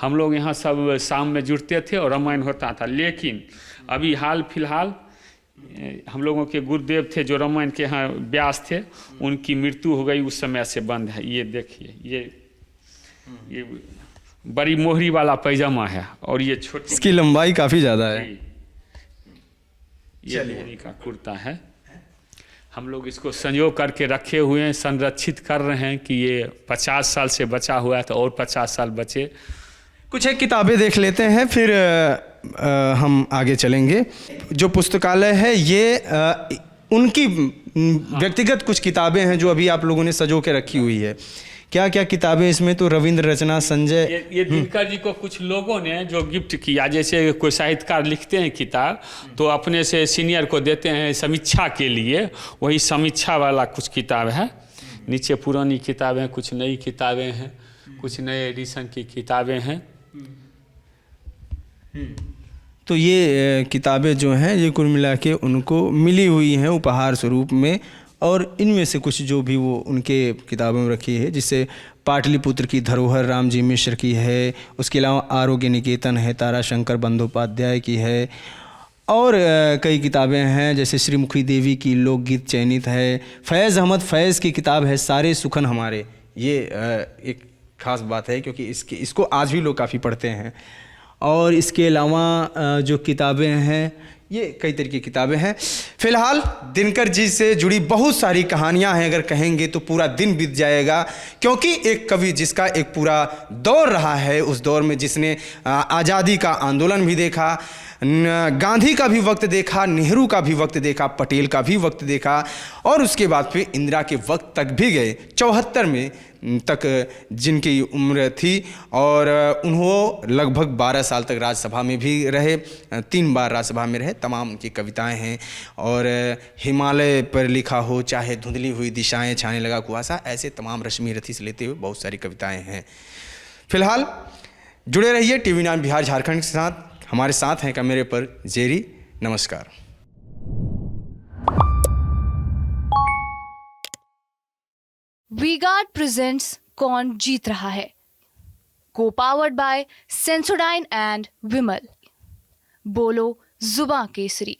हम लोग यहाँ सब शाम में जुड़ते थे और रामायण होता था। लेकिन अभी हाल फिलहाल हम लोगों के गुरुदेव थे जो रामायण के यहाँ व्यास थे, उनकी मृत्यु हो गई, उस समय से बंद है। ये देखिए ये बड़ी मोहरी वाला पैजामा है और ये छोटी, इसकी लंबाई काफ़ी ज़्यादा है। ये मोहरी का कुर्ता है। हम लोग इसको संजो करके रखे हुए हैं, संरक्षित कर रहे हैं कि ये 50 साल से बचा हुआ है तो और 50 साल बचे। कुछ एक किताबें देख लेते हैं, फिर हम आगे चलेंगे। जो पुस्तकालय है ये उनकी व्यक्तिगत कुछ किताबें हैं जो अभी आप लोगों ने सजो के रखी हुई है। क्या क्या किताबें इसमें? तो रविंद्र रचना, संजय, ये दिनकर जी को कुछ लोगों ने जो गिफ्ट किया, जैसे कोई साहित्यकार लिखते हैं किताब तो अपने से सीनियर को देते हैं समीक्षा के लिए, वही समीक्षा वाला कुछ किताब है। नीचे पुरानी किताबें, कुछ नई किताबें हैं, कुछ नए एडिशन की किताबें हैं। तो ये किताबें जो हैं ये कुल मिला के उनको मिली हुई हैं उपहार स्वरूप में, और इनमें से कुछ जो भी वो उनके किताबों में रखी है, जिससे पाटलिपुत्र की धरोहर राम जी मिश्र की है, उसके अलावा आरोग्य निकेतन है, ताराशंकर बंदोपाध्याय की है, और कई किताबें हैं जैसे श्रीमुखी देवी की लोकगीत चयनित है, फैज़ अहमद फैज़ की किताब है सारे सुखन हमारे। ये एक ख़ास बात है क्योंकि इसको आज भी लोग काफ़ी पढ़ते हैं। और इसके अलावा जो किताबें हैं ये कई तरह की किताबें हैं। फिलहाल दिनकर जी से जुड़ी बहुत सारी कहानियां हैं, अगर कहेंगे तो पूरा दिन बीत जाएगा, क्योंकि एक कवि जिसका एक पूरा दौर रहा है, उस दौर में जिसने आज़ादी का आंदोलन भी देखा, गांधी का भी वक्त देखा, नेहरू का भी वक्त देखा, पटेल का भी वक्त देखा, और उसके बाद फिर इंदिरा के वक्त तक भी गए। 74 में तक जिनकी उम्र थी, और उन्होंने लगभग 12 साल तक राज्यसभा में भी रहे, 3 बार राज्यसभा में रहे। तमाम उनकी कविताएं हैं, और हिमालय पर लिखा हो, चाहे धुंधली हुई दिशाएं, छाने लगा कुआसा, ऐसे तमाम रश्मि रथी से लेते हुए बहुत सारी कविताएं हैं। फिलहाल जुड़े रहिए टीवी 9 बिहार झारखंड के साथ। हमारे साथ हैं कैमरे पर जेरी। नमस्कार। वीगार्ड प्रेजेंट्स कौन जीत रहा है, को पावर्ड बाय सेंसोडाइन एंड विमल। बोलो जुबां केसरी।